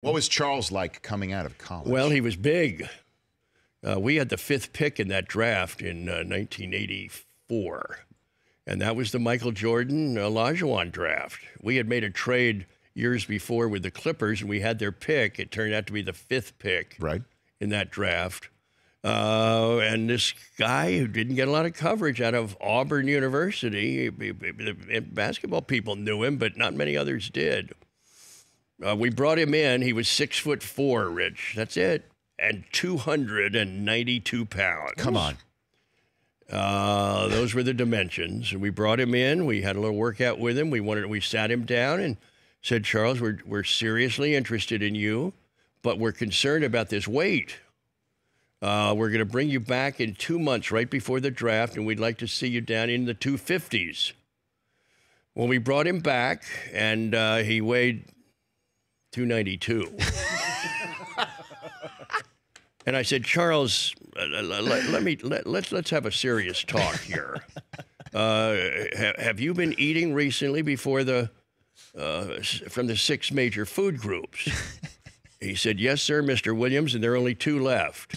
What was Charles like coming out of college? Well, he was big. We had the 5th pick in that draft in 1984, and that was the Michael Jordan Olajuwon draft. We had made a trade years before with the Clippers, and we had their pick. It turned out to be the 5th pick in that draft. And this guy who didn't get a lot of coverage out of Auburn University, basketball people knew him, but not many others did. We brought him in. He was 6'4", Rich. That's it. And 292 pounds. Come on. Those were the dimensions. And we brought him in. We had a little workout with him. We sat him down and said, Charles, we're seriously interested in you, but we're concerned about this weight. We're going to bring you back in 2 months, right before the draft, and we'd like to see you down in the 250s. Well, we brought him back, and he weighed 292. And I said, Charles, let's have a serious talk here. Have you been eating recently before from the 6 major food groups? He said, yes, sir, Mr. Williams, and there are only 2 left.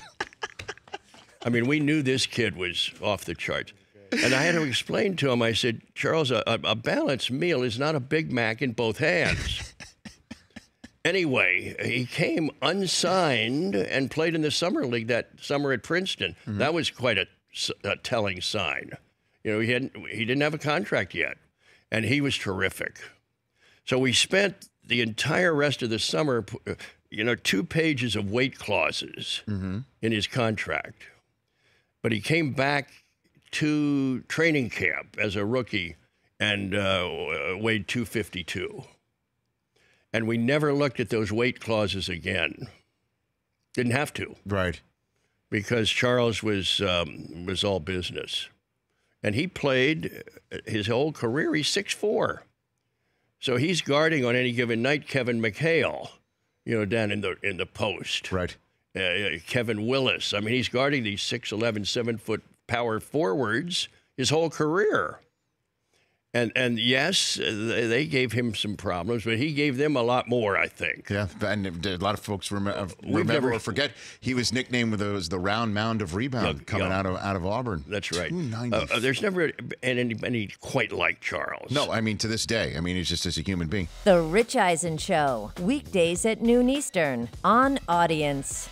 I mean, we knew this kid was off the charts. And I had to explain to him, I said, Charles, a balanced meal is not a Big Mac in both hands. Anyway, he came unsigned and played in the summer league that summer at Princeton. Mm-hmm. That was quite a telling sign. You know, he didn't have a contract yet, and he was terrific. So we spent the entire rest of the summer, 2 pages of weight clauses in his contract. But he came back to training camp as a rookie and weighed 252. And we never looked at those weight clauses again. Didn't have to. Right. Because Charles was all business. And he played his whole career. He's 6'4". So he's guarding on any given night Kevin McHale, down in the post. Right. Kevin Willis. I mean, he's guarding these 6'11", 7-foot power forwards his whole career. And yes, they gave him some problems, but he gave them a lot more, I think. Yeah, and a lot of folks remember or forget he was nicknamed as the round mound of rebound coming out of Auburn. That's right. There's never been anybody quite like Charles. No, I mean, to this day. I mean, he's just as a human being. The Rich Eisen Show, weekdays at noon Eastern on Audience.